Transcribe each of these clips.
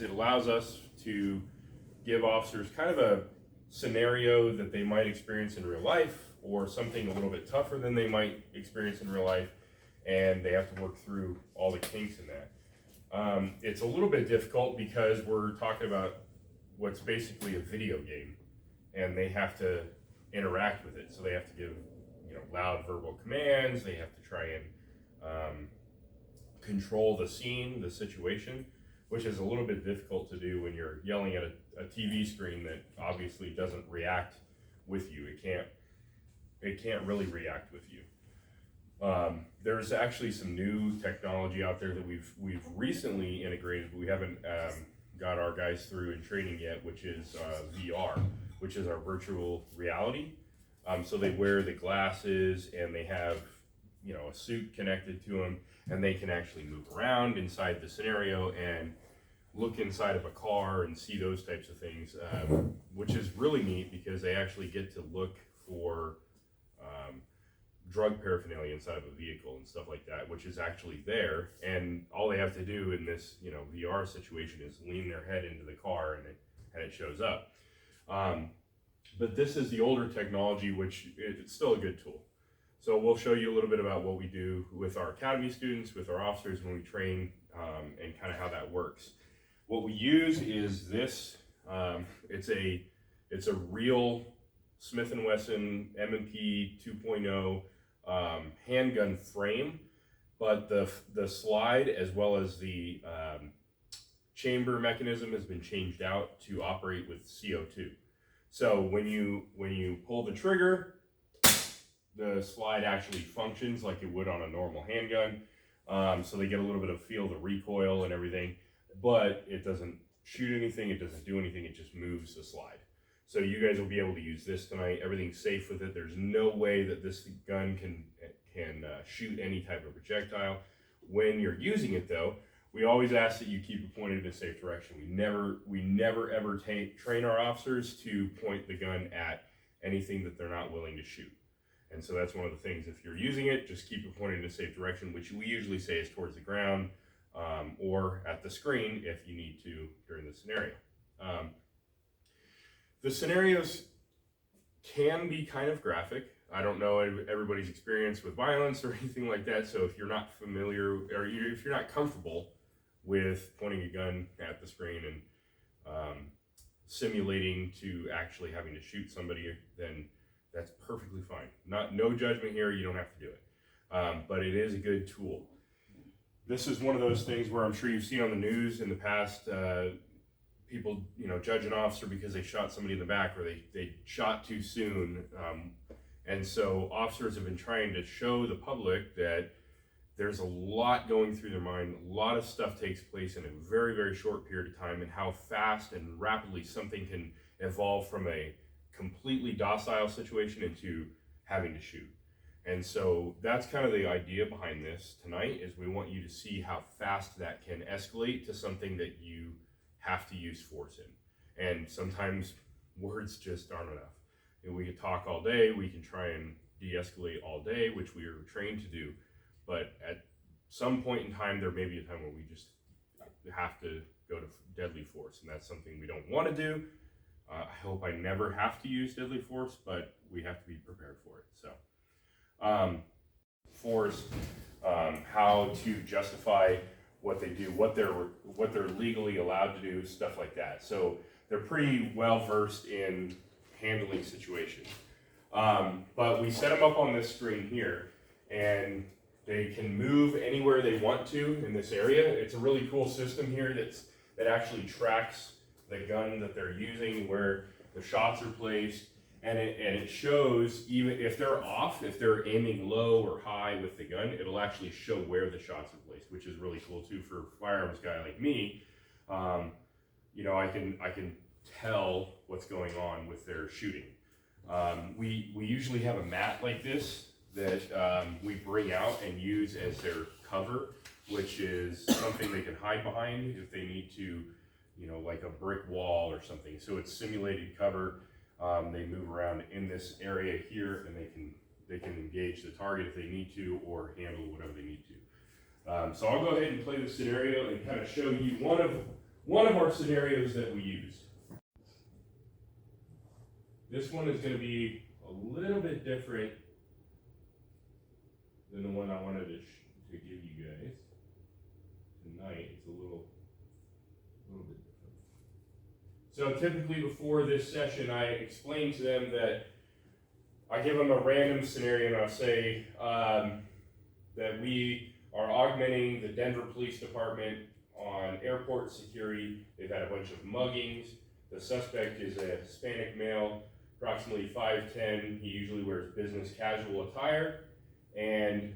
It allows us to give officers kind of a scenario that they might experience in real life, or something a little bit tougher than they might experience in real life, and they have to work through all the kinks in that. It's a little bit difficult because we're talking about what's basically a video game, and they have to interact with it. So they have to give, loud verbal commands. They have to try and control the scene, the situation, which is a little bit difficult to do when you're yelling at a TV screen that obviously doesn't react with you. It can't really react with you. There's actually some new technology out there that we've recently integrated, but we haven't got our guys through in training yet, which is VR, which is our virtual reality. So they wear the glasses and they have, a suit connected to them, and they can actually move around inside the scenario and look inside of a car and see those types of things, which is really neat because they actually get to look for drug paraphernalia inside of a vehicle and stuff like that, which is actually there, and all they have to do in this VR situation is lean their head into the car and it shows up. But this is the older technology, which it's still a good tool. So we'll show you a little bit about what we do with our academy students, with our officers when we train, and kind of how that works. What we use is this. It's a real Smith & Wesson M&P 2.0 handgun frame, but the slide as well as the chamber mechanism has been changed out to operate with CO2. So when you pull the trigger, the slide actually functions like it would on a normal handgun. So they get a little bit of feel the recoil and everything, but it doesn't shoot anything, it doesn't do anything, it just moves the slide. So you guys will be able to use this tonight. Everything's safe with it. There's no way that this gun can shoot any type of projectile. When you're using it though, we always ask that you keep it pointed in a safe direction. We never ever train our officers to point the gun at anything that they're not willing to shoot. And so that's one of the things. If you're using it, just keep it pointed in a safe direction, which we usually say is towards the ground, or at the screen if you need to during the scenario. The scenarios can be kind of graphic. I don't know everybody's experience with violence or anything like that, so if you're not familiar, or if you're not comfortable with pointing a gun at the screen and simulating to actually having to shoot somebody, then that's perfectly fine. No judgment here, you don't have to do it. But it is a good tool. This is one of those things where I'm sure you've seen on the news in the past, people judge an officer because they shot somebody in the back, or they shot too soon. And so officers have been trying to show the public that there's a lot going through their mind, a lot of stuff takes place in a very, very short period of time, and how fast and rapidly something can evolve from a completely docile situation into having to shoot. And so that's kind of the idea behind this tonight, is we want you to see how fast that can escalate to something that you have to use force in. And sometimes words just aren't enough. We could talk all day, we can try and de-escalate all day, which we are trained to do, but at some point in time, there may be a time where we just have to go to deadly force, and that's something we don't want to do. I hope I never have to use deadly force, but we have to be prepared for it. So, force, how to justify what they do, what they're legally allowed to do, stuff like that. So they're pretty well versed in handling situations. But we set them up on this screen here, and they can move anywhere they want to in this area. It's a really cool system here that actually tracks the gun that they're using, where the shots are placed, and it shows, even if they're off, if they're aiming low or high with the gun, it'll actually show where the shots are placed, which is really cool too for a firearms guy like me. I can tell what's going on with their shooting. We usually have a mat like this that we bring out and use as their cover, which is something they can hide behind if they need to, like a brick wall or something. So it's simulated cover. They move around in this area here, and they can engage the target if they need to, or handle whatever they need to. So I'll go ahead and play the scenario and kind of show you one of our scenarios that we use. This one is going to be a little bit different than the one I wanted to give you guys tonight. It's a little bit different. So typically before this session, I explain to them that I give them a random scenario, and I'll say that we are augmenting the Denver Police Department on airport security. They've had a bunch of muggings. The suspect is a Hispanic male, approximately 5'10". He usually wears business casual attire. And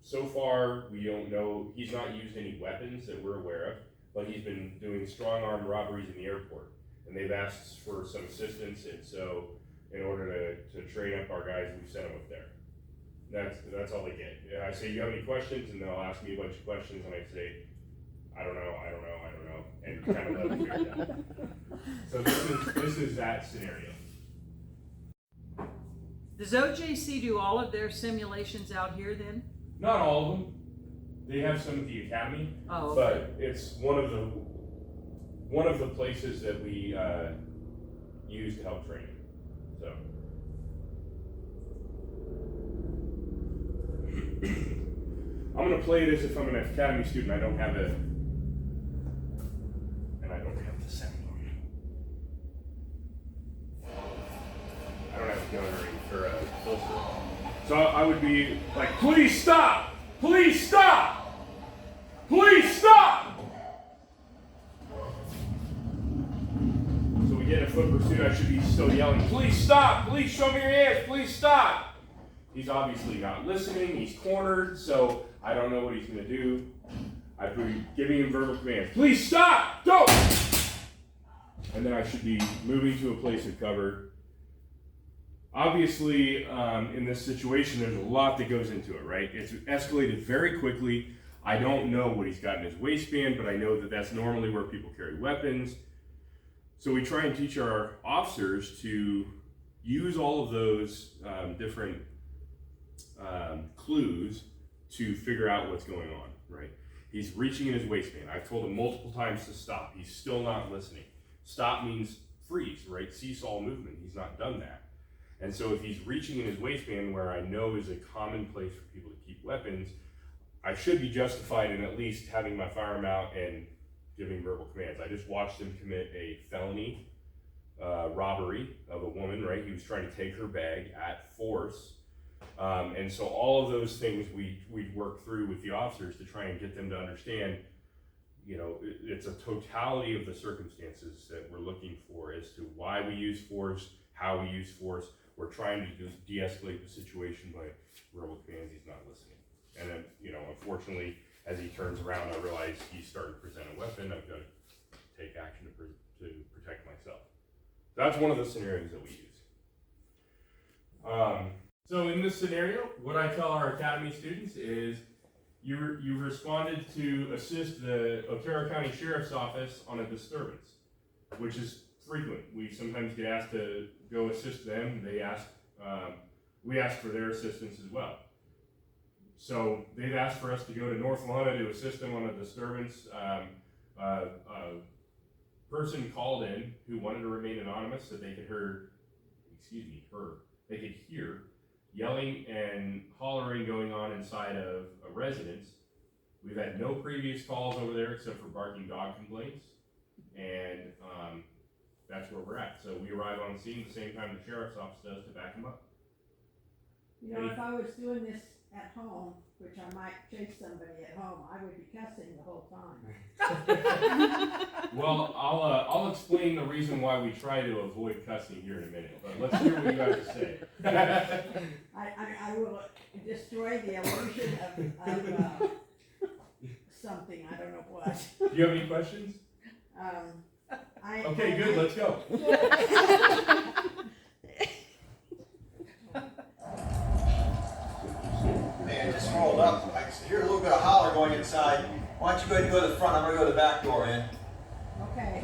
so far, we don't know, he's not used any weapons that we're aware of, but he's been doing strong arm robberies in the airport. And they've asked for some assistance, and so in order to train up our guys, we sent them up there. That's all they get. I say, you have any questions? And they'll ask me a bunch of questions, and I say, I don't know, and kind of let them figure it out. So this is that scenario. Does OJC do all of their simulations out here then? Not all of them. They have some at the academy, oh, okay. But it's one of the places that we use to help train. So I'm going to play it as if I'm an academy student. I don't have the sound on. I don't have a gun or a holster. So I would be like, please stop! Please stop! Please stop! So we get in a foot pursuit, I should be still yelling, please stop! Please show me your hands! Please stop! He's obviously not listening, he's cornered, so I don't know what he's going to do. I'd be giving him verbal commands, please stop! Go! And then I should be moving to a place of cover. Obviously, in this situation, there's a lot that goes into it, right? It's escalated very quickly. I don't know what he's got in his waistband, but I know that that's normally where people carry weapons. So we try and teach our officers to use all of those different clues to figure out what's going on, right? He's reaching in his waistband. I've told him multiple times to stop. He's still not listening. Stop means freeze, right? Seesaw movement. He's not done that. And so if he's reaching in his waistband, where I know is a common place for people to keep weapons, I should be justified in at least having my firearm out and giving verbal commands. I just watched him commit a felony robbery of a woman, right? He was trying to take her bag at force. And so all of those things we work through with the officers to try and get them to understand, you know, it's a totality of the circumstances that we're looking for as to why we use force, how we use force. We're trying to just de-escalate the situation by verbal commands. He's not listening. And then, you know, unfortunately, as he turns around, I realize he's starting to present a weapon. I've got to take action to protect myself. That's one of the scenarios that we use. So in this scenario, what I tell our academy students is you've responded to assist the Otero County Sheriff's Office on a disturbance, which is frequent. We sometimes get asked to go assist them. We ask for their assistance as well. So they've asked for us to go to North Lehana to assist them on a disturbance. A person called in who wanted to remain anonymous, so they could hear yelling and hollering going on inside of a residence. We've had no previous calls over there except for barking dog complaints, and that's where we're at. So we arrive on scene the same time the sheriff's office does to back them up. You know, if I was doing this at home, which I might chase somebody at home, I would be cussing the whole time. Well, I'll explain the reason why we try to avoid cussing here in a minute, but let's hear what you have to say. I will destroy the illusion of something, I don't know what. Do you have any questions? Okay, good, let's go. Man, just rolled up. I hear a little bit of holler going inside. Why don't you go ahead and go to the front? I'm going to go to the back door in. Okay.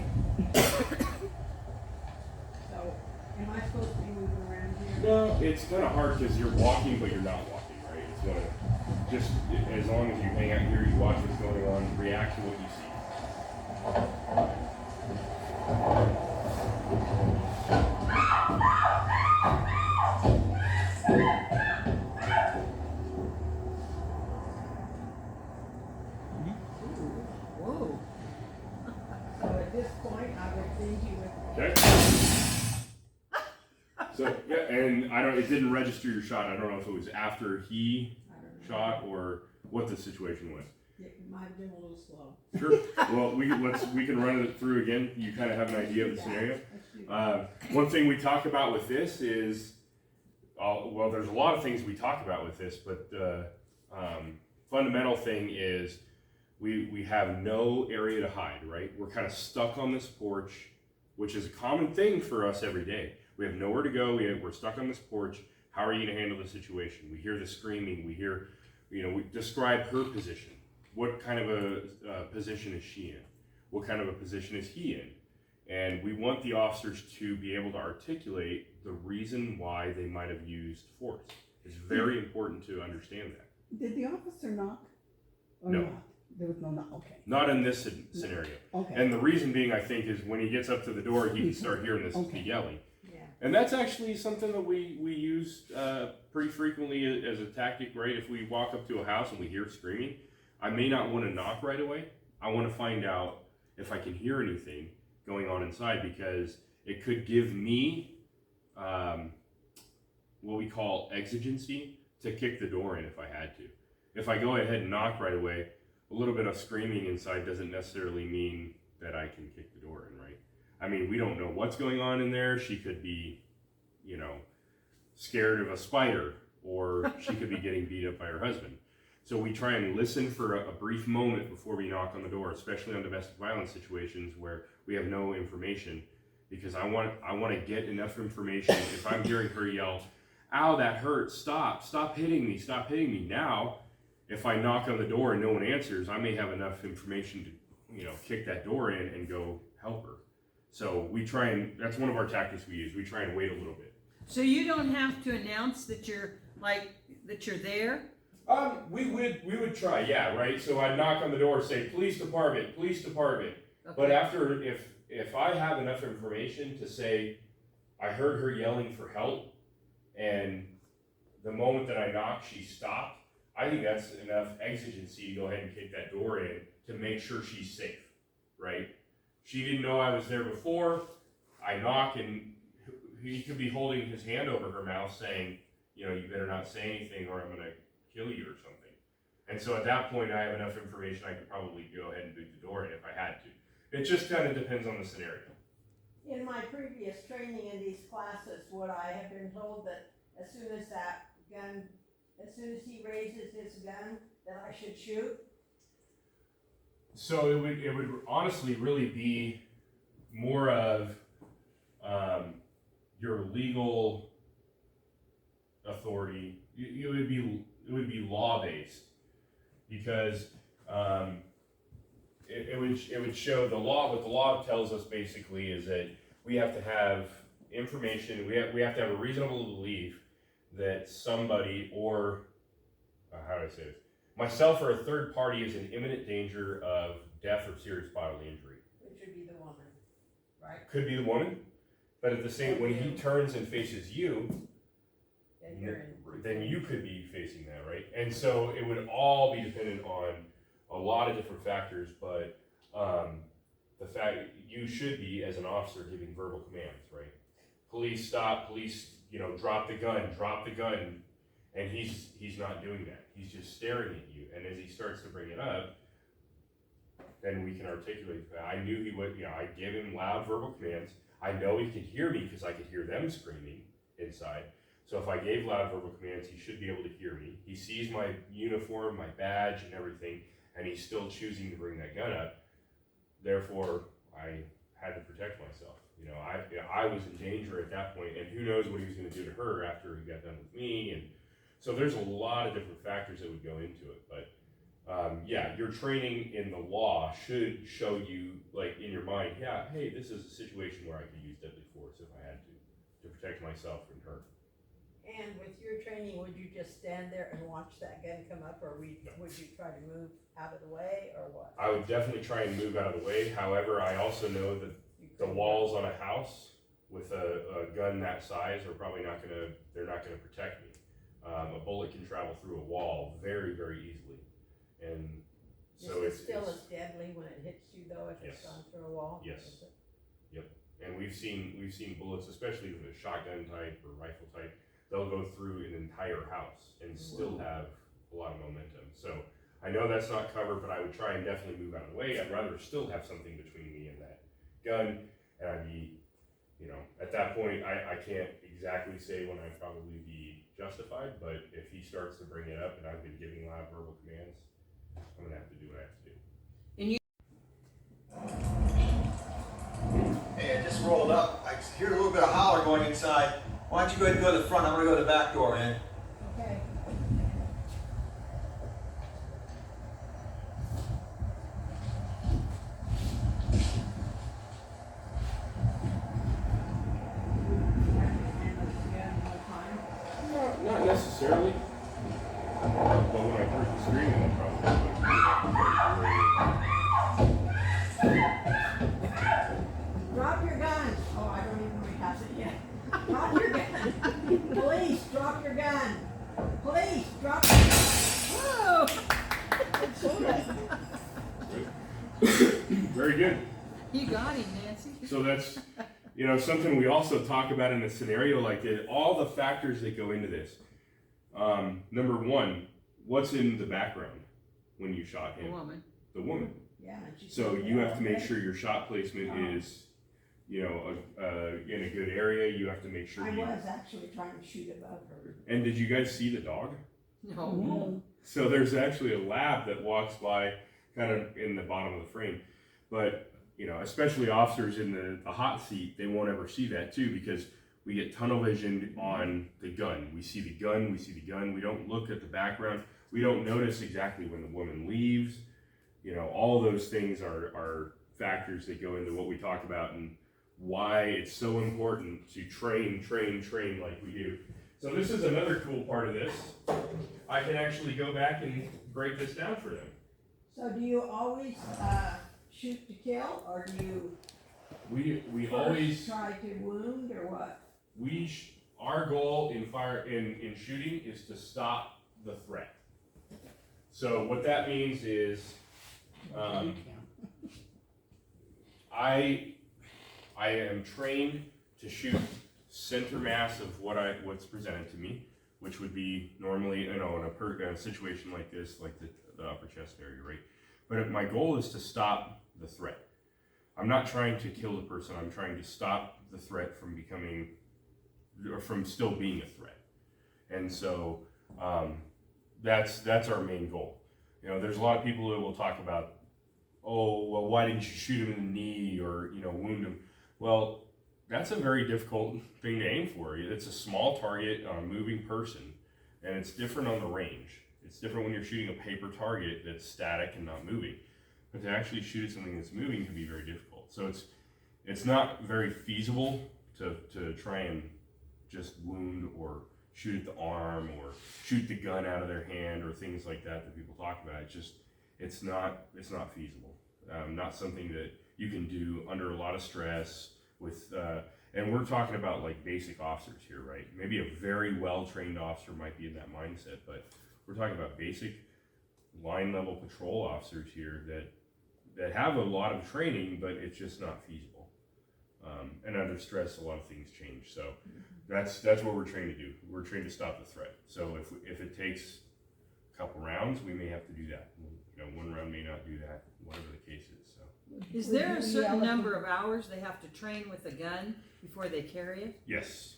So, am I supposed to be moving around here? No, it's kind of hard because you're walking, but you're not walking, right? It's going to just, as long as you hang out here, you watch what's going on, react to what you see. Whoa. So at this point, I would think you would. Okay. So yeah, and it didn't register your shot. I don't know if it was after he I don't know. shot or what the situation was. It might have been a little slow. Sure. Well, we can run it through again. You kind of have an idea of the scenario. Let's do that. One thing we talk about with this is, well, there's a lot of things we talk about with this, but the fundamental thing is we have no area to hide, right? We're kind of stuck on this porch, which is a common thing for us every day. We have nowhere to go. We're stuck on this porch. How are you going to handle the situation? We hear the screaming. We hear, we describe her position. What kind of a position is she in? What kind of a position is he in? And we want the officers to be able to articulate the reason why they might have used force. It's very important to understand that. Did the officer knock? Or No. not? There was no knock, okay. Not in this scenario. Okay. And the reason being, I think, is when he gets up to the door, he can start hearing this Okay. yelling. Yeah. And that's actually something that we use pretty frequently as a tactic, right? If we walk up to a house and we hear screaming, I may not want to knock right away. I want to find out if I can hear anything going on inside, because it could give me what we call exigency to kick the door in if I had to. If I go ahead and knock right away, a little bit of screaming inside doesn't necessarily mean that I can kick the door in, right? I mean, we don't know what's going on in there. She could be, scared of a spider, or she could be getting beat up by her husband. So we try and listen for a brief moment before we knock on the door, especially on domestic violence situations where we have no information, because I want to get enough information. If I'm hearing her yell, "Ow, that hurts, stop hitting me." Now, if I knock on the door and no one answers, I may have enough information to, kick that door in and go help her. So we try and, that's one of our tactics we use. We try and wait a little bit. So you don't have to announce that you're there? We would try, yeah, right? So I'd knock on the door, say, police department. Okay. But after, if I have enough information to say, I heard her yelling for help, and the moment that I knocked, she stopped, I think that's enough exigency to go ahead and kick that door in to make sure she's safe, right? She didn't know I was there before. I knock, and he could be holding his hand over her mouth saying, you better not say anything or I'm going to kill you or something. And so at that point, I have enough information, I could probably go ahead and boot the door in if I had to. It just kind of depends on the scenario. In my previous training in these classes, would I have been told that as soon as he raises his gun, that I should shoot? So it would honestly really be more of your legal authority. It would be law based, because it would show the law. What the law tells us basically is that we have to have information. We have to have a reasonable belief that somebody, or how do I say this? Myself or a third party is in imminent danger of death or serious bodily injury. Which would be the woman, right? Could be the woman, but at the same, when he turns and faces you, Then you're in. then you could be facing that, right? And so it would all be dependent on a lot of different factors, but the fact you should be, as an officer, giving verbal commands, right? Police stop, police, drop the gun, and he's not doing that. He's just staring at you, and as he starts to bring it up, then we can articulate that. I knew he would, I gave him loud verbal commands. I know he could hear me because I could hear them screaming inside. So if I gave loud verbal commands, he should be able to hear me. He sees my uniform, my badge, and everything, and he's still choosing to bring that gun up. Therefore, I had to protect myself. I was in danger at that point, and who knows what he was going to do to her after he got done with me. And so there's a lot of different factors that would go into it. But your training in the law should show you, like, in your mind, hey, this is a situation where I could use deadly force if I had to protect myself and her. And with your training, would you just stand there and watch that gun come up, or would you try to move out of the way, or what? I would definitely try and move out of the way. However, I also know that You the couldn't- walls on a house with a gun that size are probably they're not gonna protect me. A bullet can travel through a wall very, very easily. And so Is it's it still as deadly when it hits you though, if it's Yes. gone through a wall? Yes. Is it? and we've seen bullets, especially with a shotgun type or rifle type, they'll go through an entire house and still have a lot of momentum. So I know that's not covered, but I would try and definitely move out of the way. I'd rather still have something between me and that gun, and I'd be, at that point, I can't exactly say when I'd probably be justified, but if he starts to bring it up and I've been giving loud verbal commands, I'm gonna have to do what I have to do. Hey, I just rolled up. I hear a little bit of holler going inside. Why don't you go ahead and go to the front? I'm gonna go to the back door, man. Okay. Not necessarily. But when I heard the screaming, I probably Drop your gun. Oh, I don't even know he has it yet. Drop your gun. Police, drop your gun. Police, drop your gun. Whoa! Very good. You got him, Nancy. So that's, something we also talk about in a scenario like this, all the factors that go into this. Number one, what's in the background when you shot A him? woman. The woman. Yeah, and she's So still you there, have to make okay? sure your shot placement is, in a good area. You have to make sure I you. was actually trying to shoot above her. And did you guys see the dog? No. So there's actually a lab that walks by kind of in the bottom of the frame. But, especially officers in the hot seat, they won't ever see that too, because we get tunnel vision on the gun. We see the gun. We don't look at the background. We don't notice exactly when the woman leaves. All those things are factors that go into what we talk about and why it's so important to train like we do. So this is another cool part of this. I can actually go back and break this down for them. So do you always shoot to kill, or do you We first always try to wound, or what? our goal in shooting is to stop the threat. So what that means is I am trained to shoot center mass of what's presented to me, which would be normally, in a situation like this, like the upper chest area, right? But my goal is to stop the threat. I'm not trying to kill the person. I'm trying to stop the threat from becoming, or from still being a threat. And so that's our main goal. There's a lot of people that will talk about, oh, well, why didn't you shoot him in the knee or, wound him? Well, that's a very difficult thing to aim for. It's a small target on a moving person, and it's different on the range. It's different when you're shooting a paper target that's static and not moving. But to actually shoot at something that's moving can be very difficult. So it's not very feasible to try and just wound or shoot at the arm or shoot the gun out of their hand or things like that people talk about. It's not feasible. Not something that you can do under a lot of stress with, and we're talking about like basic officers here, right? Maybe a very well-trained officer might be in that mindset, but we're talking about basic line level patrol officers here that have a lot of training, but it's just not feasible. And under stress, a lot of things change. So that's what we're trained to do. We're trained to stop the threat. So if it takes a couple rounds, we may have to do that. One round may not do that, whatever the case is. So Is there a certain number of hours they have to train with a gun before they carry it? yes,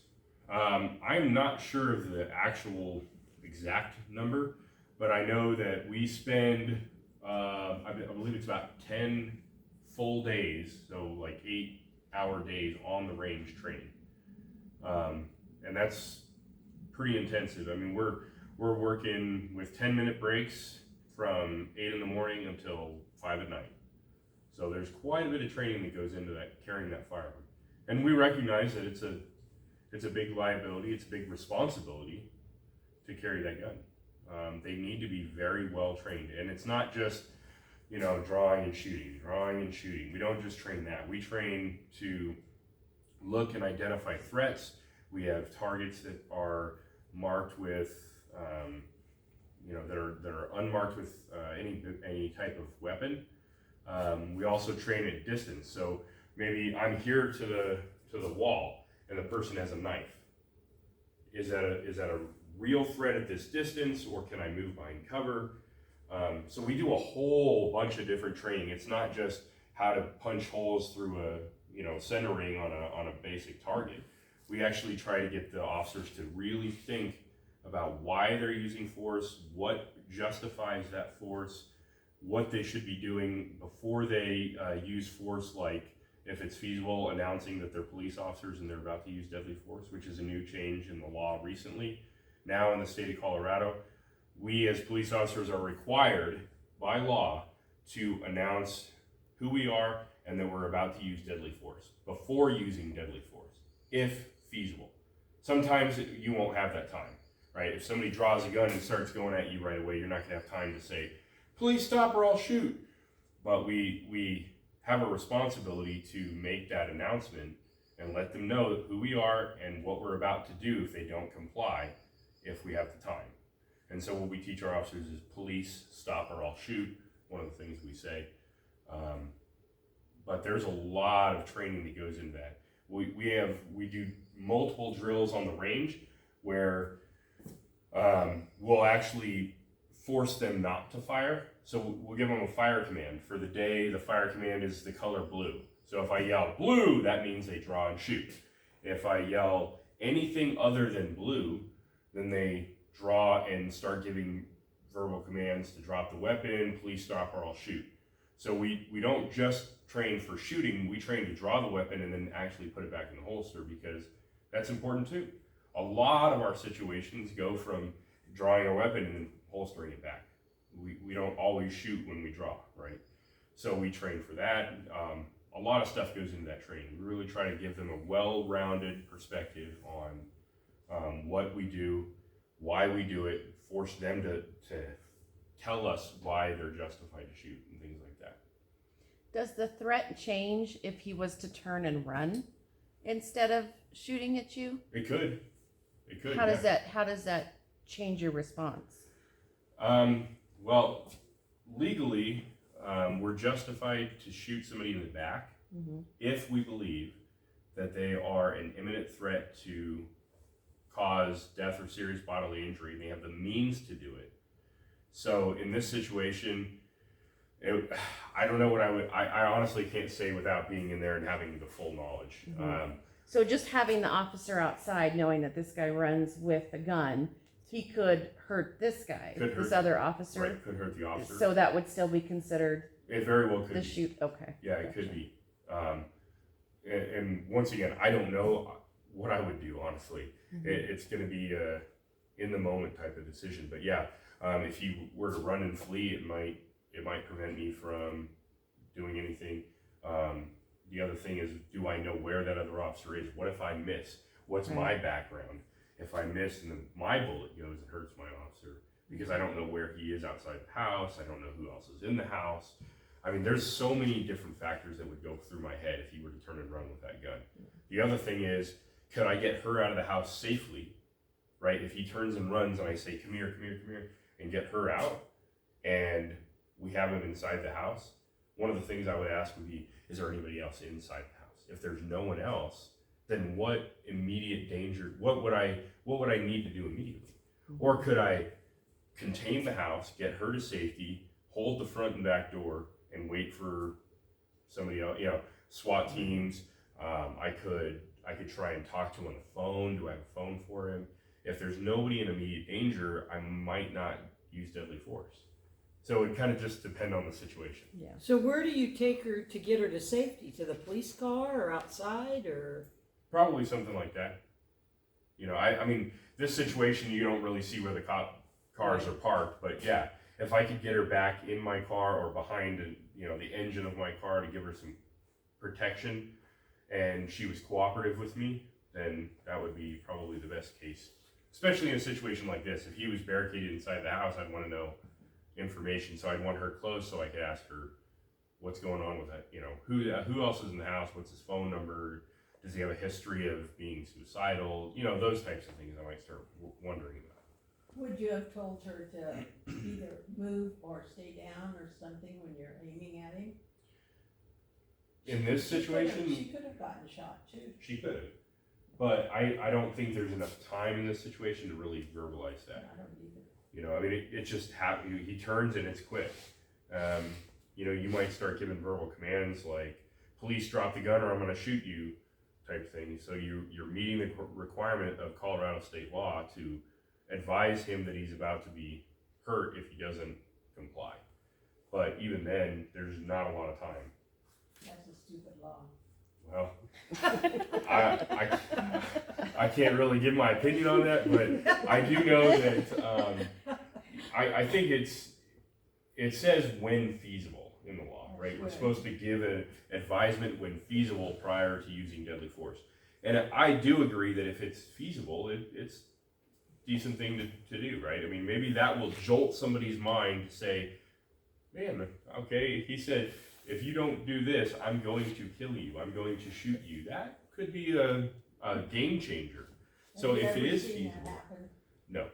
I'm not sure of the actual exact number, but I know that we spend, I believe it's about 10 full days, so like 8-hour days on the range training. And that's pretty intensive. I mean, we're working with 10-minute breaks from 8 in the morning until 5 at night. So there's quite a bit of training that goes into that, carrying that firearm. And we recognize that it's a big liability, it's a big responsibility to carry that gun. They need to be very well trained, and it's not just, you know, drawing and shooting. We don't just train that. We train to look and identify threats. We have targets that are marked with, you know, that are unmarked with any type of weapon. We also train at distance. So maybe I'm here to the wall, and the person has a knife. Is that a real threat at this distance, or can I move behind cover? So we do a whole bunch of different training. It's not just how to punch holes through a, you know, centering on a basic target. We actually try to get the officers to really think about why they're using force, what justifies that force, what they should be doing before they use force, like if it's feasible, announcing that they're police officers and they're about to use deadly force, which is a new change in the law recently. Now in the state of Colorado, we as police officers are required by law to announce who we are and that we're about to use deadly force before using deadly force, if feasible. Sometimes you won't have that time, right? If somebody draws a gun and starts going at you right away, you're not gonna have time to say, please stop or I'll shoot. But we have a responsibility to make that announcement and let them know who we are and what we're about to do if they don't comply, if we have the time. And so what we teach our officers is police, stop or I'll shoot, one of the things we say. But there's a lot of training that goes into that. We do multiple drills on the range where we'll actually force them not to fire. So we'll give them a fire command. For the day, the fire command is the color blue. So if I yell blue, that means they draw and shoot. If I yell anything other than blue, then they draw and start giving verbal commands to drop the weapon, please stop or I'll shoot. So we don't just train for shooting, we train to draw the weapon and then actually put it back in the holster, because that's important too. A lot of our situations go from drawing a weapon and then holstering it back. We don't always shoot when we draw, right? So we train for that. A lot of stuff goes into that training. We really try to give them a well-rounded perspective on what we do, why we do it, force them to tell us why they're justified to shoot and things like that. Does the threat change if he was to turn and run instead of shooting at you? It could. How does that change your response? Well, legally, we're justified to shoot somebody in the back if we believe that they are an imminent threat to cause death or serious bodily injury, and they have the means to do it. So in this situation, I don't know what I honestly can't say without being in there and having the full knowledge. So just having the officer outside, knowing that this guy runs with a gun, he could hurt this guy, this other officer. Right, could hurt the officer. So that would still be considered It very well could the be. shoot. Okay. Yeah, it could be. And once again, I don't know what I would do, honestly. It's going to be a in the moment type of decision. But yeah, if you were to run and flee, it might prevent me from doing anything. The other thing is, do I know where that other officer is? What if I miss? What's my background? If I miss and my bullet goes, it hurts my officer because I don't know where he is outside the house. I don't know who else is in the house. I mean, there's so many different factors that would go through my head if he were to turn and run with that gun. The other thing is, could I get her out of the house safely, right? If he turns and runs and I say, come here, and get her out, and we have him inside the house, one of the things I would ask would be, is there anybody else inside the house? If there's no one else, then what immediate danger, what would I need to do immediately? Or could I contain the house, get her to safety, hold the front and back door, and wait for somebody else, SWAT teams. I could try and talk to him on the phone. Do I have a phone for him? If there's nobody in immediate danger, I might not use deadly force. So it kind of just depend on the situation. Yeah. So where do you take her to get her to safety? To the police car or outside or? Probably something like that. I mean, this situation, you don't really see where the cars are parked, but yeah, if I could get her back in my car or behind, the engine of my car to give her some protection, and she was cooperative with me, then that would be probably the best case. Especially in a situation like this. If he was barricaded inside the house, I'd want to know information. So I'd want her close so I could ask her what's going on with that. You know, who else is in the house? What's his phone number? Does he have a history of being suicidal? You know, those types of things I might start wondering about. Would you have told her to either move or stay down or something when you're aiming at him? In this situation, She could have gotten shot too. she could have. But I don't think there's enough time in this situation to really verbalize that. I don't either. You know, I mean, it just happens. He turns and it's quick. You know, you might start giving verbal commands like, police, drop the gun or I'm going to shoot you, type thing. So you're meeting the requirement of Colorado state law to advise him that he's about to be hurt if he doesn't comply. But even then, there's not a lot of time. That's a stupid law. Well, I can't really give my opinion on that, but I do know that I think it says when feasible in the law, right? We're supposed to give an advisement when feasible prior to using deadly force. And I do agree that if it's feasible, it's a decent thing to do, right? I mean, maybe that will jolt somebody's mind to say, man, okay, he said, if you don't do this, I'm going to kill you. I'm going to shoot you. That could be a game changer. So if it is feasible, no,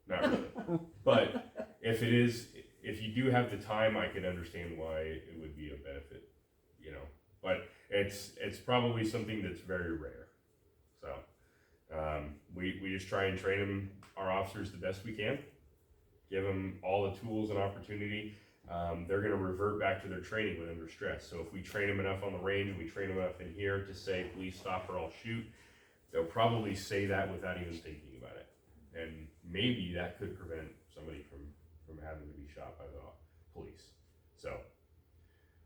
not really. But if it is, if you do have the time, I can understand why it would be a benefit, you know. But it's probably something that's very rare. So we just try and train our officers the best we can, give them all the tools and opportunity. They're going to revert back to their training when under stress. So if we train them enough on the range, we train them enough in here to say, please stop or I'll shoot, they'll probably say that without even thinking about it. And maybe that could prevent somebody from having to be shot by the police. So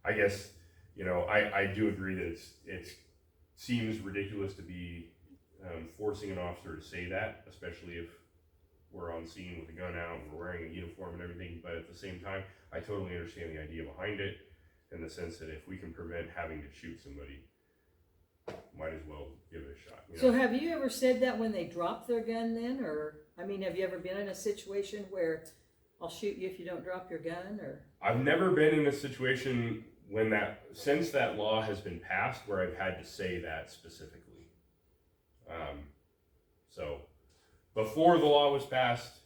I guess, you know, I do agree that it seems ridiculous to be forcing an officer to say that, especially if we're on scene with a gun out and we're wearing a uniform and everything, but at the same time, I totally understand the idea behind it in the sense that if we can prevent having to shoot somebody, might as well give it a shot. You know? So have you ever said that when they drop their gun then, or, I mean, have you ever been in a situation where I'll shoot you if you don't drop your gun, or? I've never been in a situation since that law has been passed where I've had to say that specifically. So before the law was passed,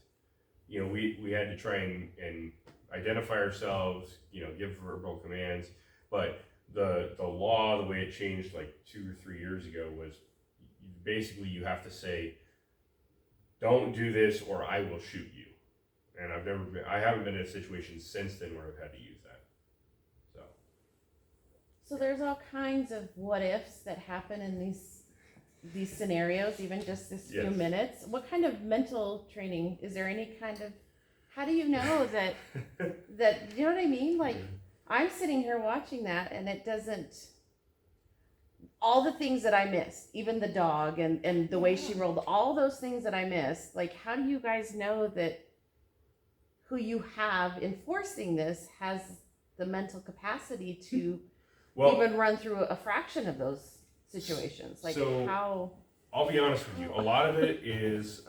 you know, we had to try and identify ourselves, you know, give verbal commands, but the law, the way it changed like 2 or 3 years ago was basically you have to say, don't do this or I will shoot you. And I haven't been in a situation since then where I've had to use that. So there's all kinds of what ifs that happen in these scenarios, even just this few Yes. minutes. What kind of mental training, is there any kind of, how do you know that, you know what I mean? Like, I'm sitting here watching that and it doesn't, all the things that I missed, even the dog and the way she rolled, all those things that I missed, like, how do you guys know that who you have enforcing this has the mental capacity to even run through a fraction of those situations? Like, so, how? I'll be honest with you. A lot of it is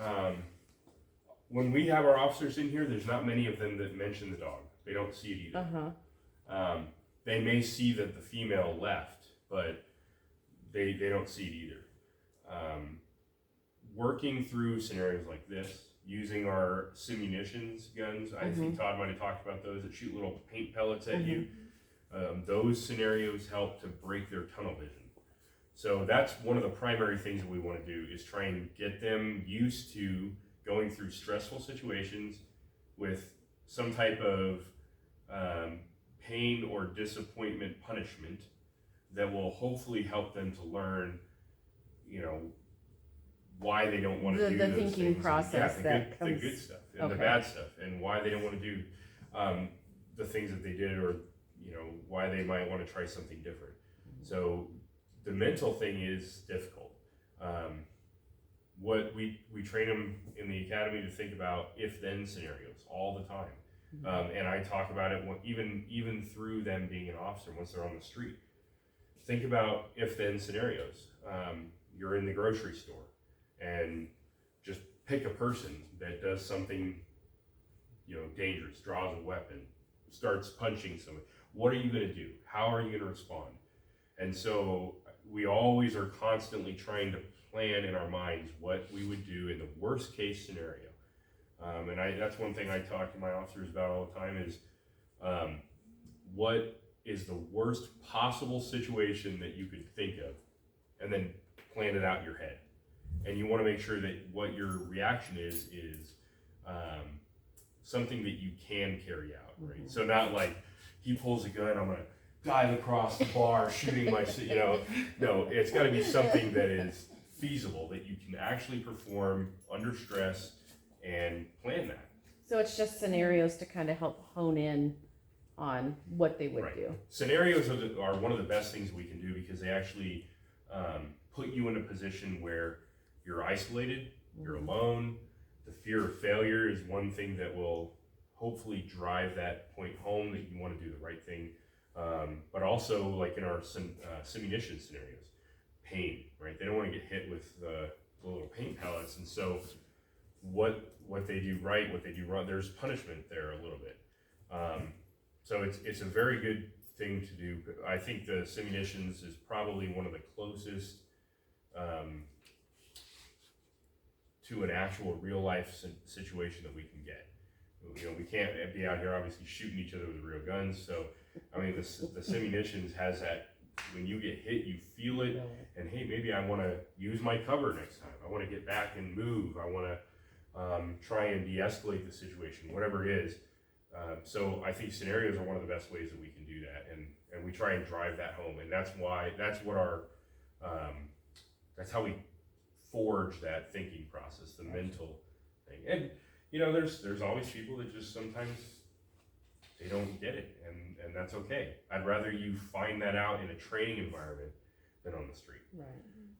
when we have our officers in here, there's not many of them that mention the dog. They don't see it either. They may see that the female left, but they don't see it either. Working through scenarios like this, using our simunitions guns, I think Todd might have talked about those that shoot little paint pellets at you. Those scenarios help to break their tunnel vision. So that's one of the primary things that we want to do is try and get them used to going through stressful situations with some type of pain or disappointment punishment that will hopefully help them to learn, you know, why they don't want to do the those thinking things. process that the comes, good stuff and the bad stuff, and why they don't want to do the things that they did, or you know, why they might want to try something different. So the mental thing is difficult. What we train them in the academy to think about if-then scenarios all the time, and I talk about it even through them being an officer once they're on the street. Think about if-then scenarios. you're in the grocery store and just pick a person that does something, dangerous, draws a weapon, starts punching someone. What are you going to do? How are you going to respond? And so we always are constantly trying to plan in our minds what we would do in the worst case scenario. That's one thing I talk to my officers about all the time is what is the worst possible situation that you could think of, and then plan it out in your head. And you want to make sure that what your reaction is something that you can carry out, right? Mm-hmm. So not like he pulls a gun, I'm gonna dive across the bar shooting my, no, it's got to be something that is feasible, that you can actually perform under stress and plan that. So it's just scenarios to kind of help hone in on what they would Right. do. Scenarios are one of the best things we can do because they actually put you in a position where you're isolated, you're alone. The fear of failure is one thing that will hopefully drive that point home that you want to do the right thing. But also, like in our simunition scenarios, pain, right? They don't want to get hit with the little paint pellets, and so what they do right, what they do wrong, there's punishment there a little bit. So it's a very good thing to do. I think the simunitions is probably one of the closest to an actual real life situation that we can get. We can't be out here obviously shooting each other with real guns. So, I mean, the simunitions has that, when you get hit, you feel it, and hey, maybe I want to use my cover next time. I want to get back and move. I want to try and de-escalate the situation, whatever it is. So I think scenarios are one of the best ways that we can do that, and we try and drive that home, and that's how we forge that thinking process, the mental thing. And there's always people that just sometimes they don't get it, and that's okay. I'd rather you find that out in a training environment than on the street. Right.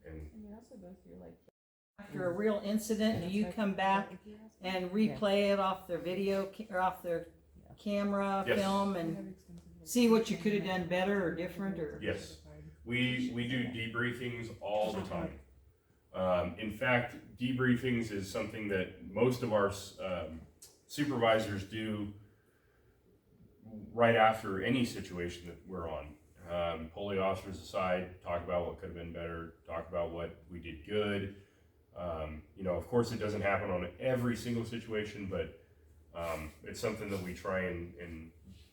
And you also go through After a real incident, do you come back and replay it off their video or off their camera, Yes. film, and see what you could have done better or different? Or yes, we do debriefings all the time. In fact, debriefings is something that most of our supervisors do right after any situation that we're on. Pull the officers aside, talk about what could have been better, talk about what we did good. Of course it doesn't happen on every single situation, but it's something that we try and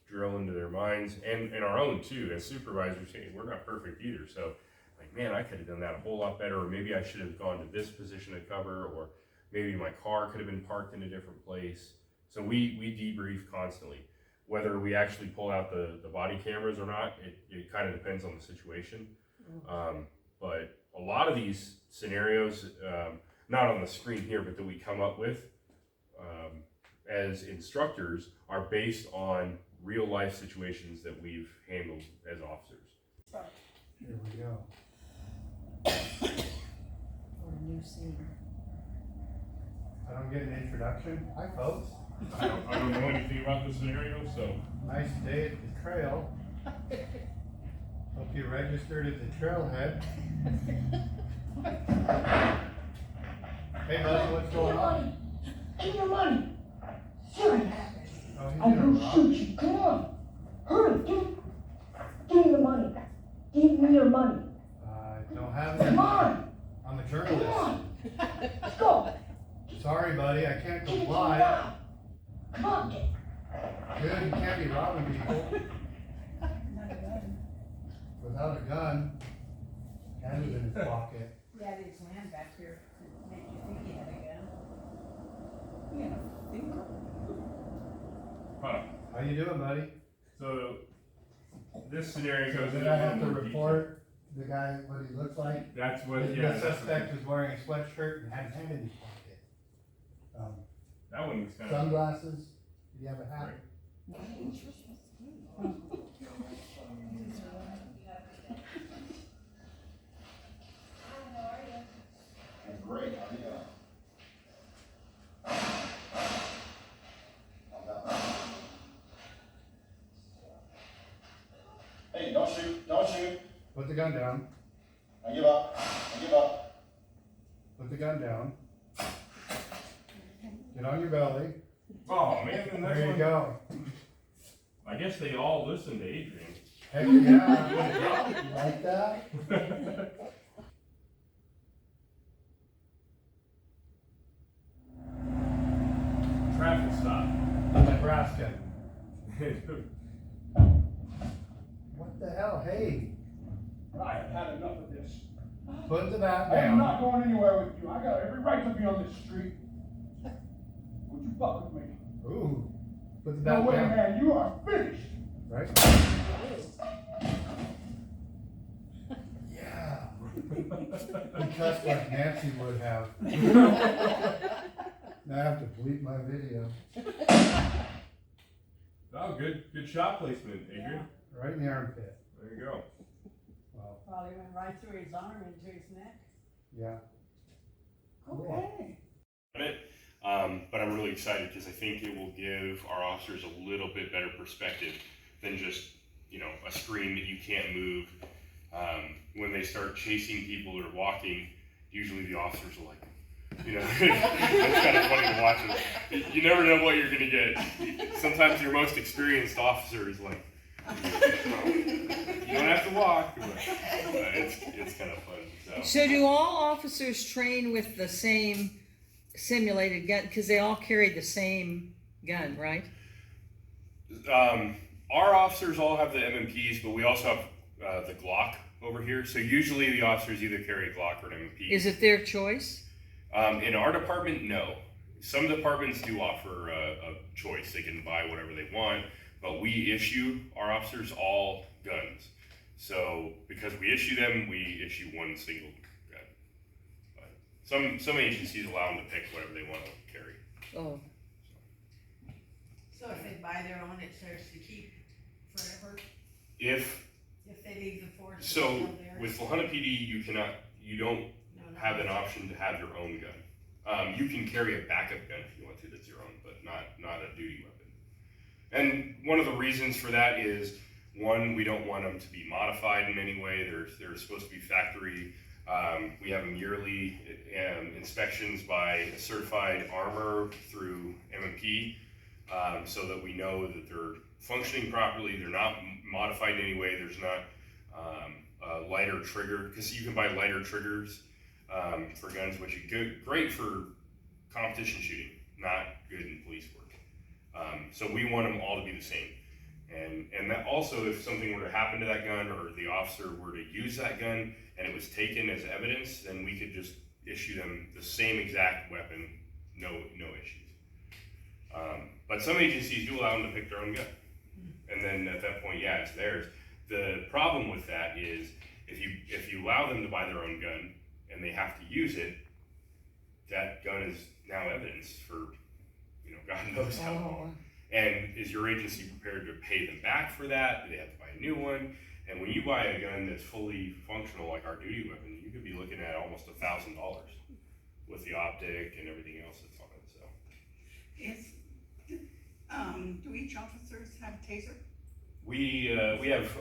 drill into their minds and our own too. As supervisors, we're not perfect either. So like, man, I could have done that a whole lot better, or maybe I should have gone to this position of cover, or maybe my car could have been parked in a different place. So we debrief constantly. Whether we actually pull out the body cameras or not, it kind of depends on the situation. But a lot of these scenarios, not on the screen here, but that we come up with as instructors, are based on real life situations that we've handled as officers. Here we go. or a new scene. I don't get an introduction. Hi, folks. I don't know anything about the scenario, so. Nice day at the trail. Hope you registered at the trailhead. Hey, buddy, what's going on? Give me your money. Serious. Oh, he's I'm gonna gonna rob. shoot you. Come on. Hurry, give me your money. Give me your money. Don't have Come any on. on the Come journalist. on. Let's go. Sorry, buddy, I can't Give it to me comply. now. Come on. Good, you can't be robbing people without a gun. Gun is in his pocket. Daddy's hand back here make you think he had a gun. Huh. How you doing, buddy? So this scenario So goes did into I have to more detail. report the guy, what he looks like? That's what, The yeah, that's suspect was wearing a sweatshirt and had a hand in his pocket. that one was kind of. Sunglasses, did you have a hat? Great, how do you go? Hey, don't shoot, don't shoot. Put the gun down. I give up, I give up. Put the gun down. Get on your belly. Oh man, and that's There you one- go. I guess they all listen to Adrian. Heck yeah. You like that? Traffic stop. Nebraska. What the hell? Hey, I have had enough of this. put the bat I am down. not going anywhere with you. I got every right to be on this street. Would you fuck with me? Ooh. Put the No bat way, down. man. You are finished. Right? Yeah. He cussed like Nancy would have. Now I have to bleep my video. Oh, good shot placement, Adrian. Right in the armpit. There you go. Wow. Probably went right through his arm into his neck. Yeah. Okay. But I'm really excited because I think it will give our officers a little bit better perspective than just, a screen that you can't move. When they start chasing people or walking, usually the officers are like, it's kind of funny to watch them. You never know what you're going to get. Sometimes your most experienced officer is like, you don't have to walk. But, it's kind of fun. So do all officers train with the same simulated gun? Because they all carry the same gun, right? Our officers all have the MMPs, but we also have the Glock over here. So usually the officers either carry a Glock or an MMP. Is it their choice? In our department, no. Some departments do offer a choice. They can buy whatever they want, but we issue our officers all guns. So because we issue them, we issue one single gun. But some agencies allow them to pick whatever they want to carry. Oh, So if they buy their own, it's theirs to keep forever? If If they leave the force, it's so, still theirs? with Lahana PD, you don't No, have an option to have your own gun. You can carry a backup gun if you want to that's your own, but not a duty weapon. And one of the reasons for that is, one, we don't want them to be modified in any way. They're supposed to be factory. We have them yearly inspections by a certified armor through MMP, so that we know that they're functioning properly. They're not modified in any way. There's not a lighter trigger, because you can buy lighter triggers for guns, which are great for competition shooting, not good in police work. So we want them all to be the same. And that also, if something were to happen to that gun, or the officer were to use that gun and it was taken as evidence, then we could just issue them the same exact weapon, no issues. But some agencies do allow them to pick their own gun. And then at that point, yeah, it's theirs. The problem with that is, if you allow them to buy their own gun and they have to use it, that gun is now evidence for, God knows how long. And is your agency prepared to pay them back for that? Do they have to buy a new one? And when you buy a gun that's fully functional, like our duty weapon, you could be looking at almost $1,000 with the optic and everything else that's on it. So Do each officers have a taser? we have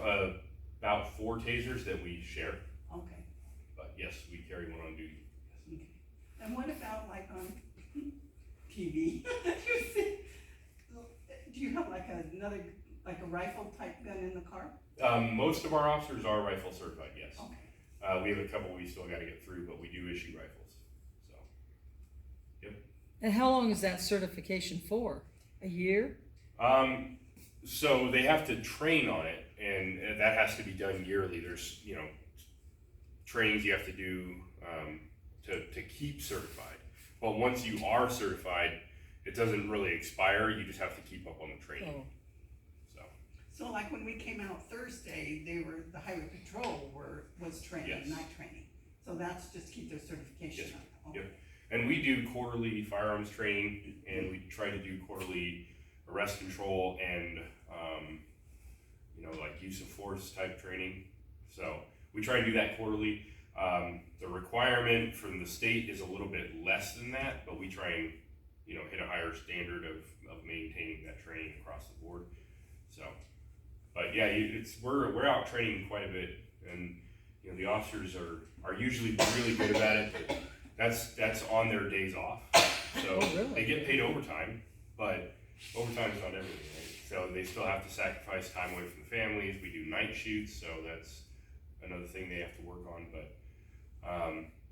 about 4 tasers that we share, Okay. but yes, we carry one on duty. Okay. And what about like on TV? Do you have like a rifle type gun in the car? Most of our officers are rifle certified, yes. Okay. We have a couple we still got to get through, but we do issue rifles. So, yep. and how long is that certification for? A year? So they have to train on it, and that has to be done yearly. There's, trainings you have to do to keep certified. But once you are certified, it doesn't really expire. You just have to keep up on the training. Oh. So like when we came out Thursday, the highway patrol was training, Yes. night training. So that's just keep their certification Yes. up. Okay. Yep. And we do quarterly firearms training, and we try to do quarterly arrest control and like use of force type training. So we try to do that quarterly. The requirement from the state is a little bit less than that, but we try and hit a higher standard of maintaining that training across the board. So, but yeah, we're out training quite a bit, and the officers are usually really good about it. But That's on their days off. So Oh, really? they get paid overtime, but overtime's not everything, right? So they still have to sacrifice time away from the families. We do night shoots, so that's another thing they have to work on. But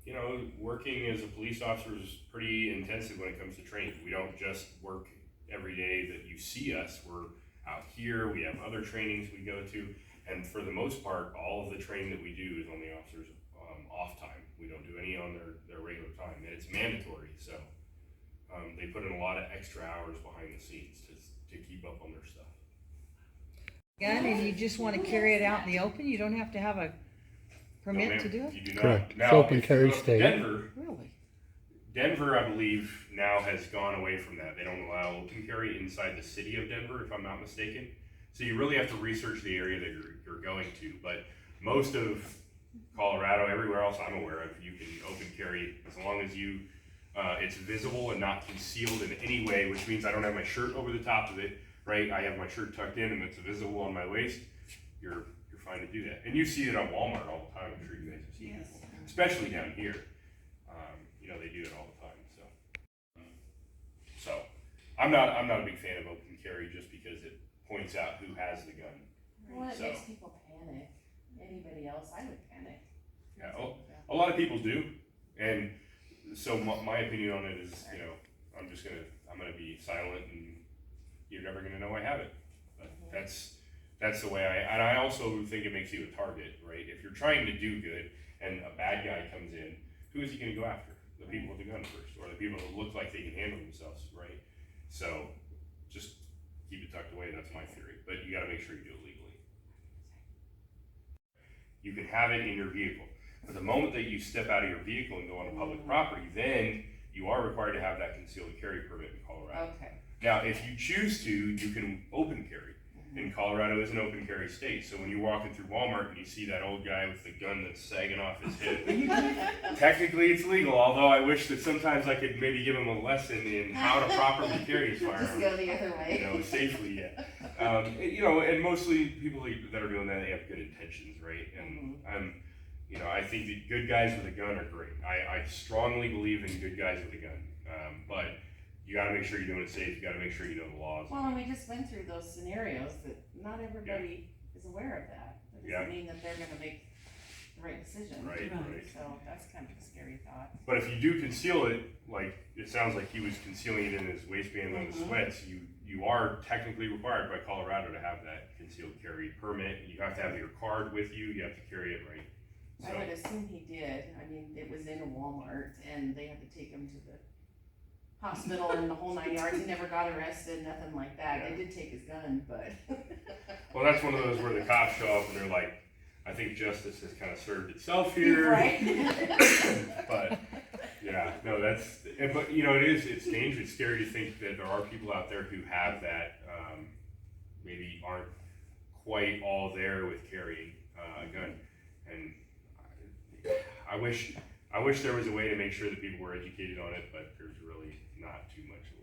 you know, working as a police officer is pretty intensive when it comes to training. We don't just work every day that you see us. We're out here, we have other trainings we go to, and for the most part, all of the training that we do is on the officers' off time. We don't do any on their regular time, and it's mandatory, so they put in a lot of extra hours behind the scenes to keep up on their stuff. Gun and you just wanna carry it out in the open, you don't have to have a permit No, ma'am, to do it? you do not. Correct. Now, It's open if you carry go to state. Really? Denver, I believe, now has gone away from that. They don't allow open carry inside the city of Denver, if I'm not mistaken. So you really have to research the area that you're going to. But most of Colorado, everywhere else I'm aware of, you can open carry as long as it's visible and not concealed in any way, which means I don't have my shirt over the top of it, right? I have my shirt tucked in and it's visible on my waist. You're fine to do that. And you see it on Walmart all the time. I'm sure you guys have seen it before, especially down here. You know, they do it all the time. So I'm not a big fan of open carry just because it points out who has the gun. Well, it So- makes people panic. Anybody else, I would panic. Yeah, a lot of people do, and so my opinion on it is, you know, I'm gonna be silent, and you're never gonna know I have it. But that's the way I also think it makes you a target, right? If you're trying to do good and a bad guy comes in, who is he gonna go after? The people with the gun first, or the people that look like they can handle themselves, right? So just keep it tucked away. That's my theory, but you got to make sure you do it legally. You can have it in your vehicle, but the moment that you step out of your vehicle and go on public property, then you are required to have that concealed carry permit in Colorado. Okay. Now, if you choose to, you can open carry. And Colorado is an open carry state, so when you're walking through Walmart and you see that old guy with the gun that's sagging off his hip, technically it's legal, although I wish that sometimes I could maybe give him a lesson in how to properly carry his firearm. Just go the other way. You know, safely, yeah. You know, and mostly people that are doing that, they have good intentions, right? And you know, I think that good guys with a gun are great. I strongly believe in good guys with a gun, but you got to make sure you're doing it safe. You got to make sure you know the laws. Well, and we just went through those scenarios that not everybody is aware of that. That doesn't mean that they're gonna make the right decision. Right. So that's kind of a scary thought. But if you do conceal it, like it sounds like he was concealing it in his waistband on his sweats, you are technically required by Colorado to have that concealed carry permit. You have to have your card with you. You have to carry it right. I would assume he did. I mean, it was in a Walmart and they had to take him to the hospital and the whole 9 yards. He never got arrested, nothing like that. Yeah. They did take his gun, but. Well, that's one of those where the cops show up and they're like, I think justice has kind of served itself here. Right. But yeah, no, but you know, it's dangerous. It's scary to think that there are people out there who have that, maybe aren't quite all there with carrying a gun. And I wish there was a way to make sure that people were educated on it, but there's really not too much of a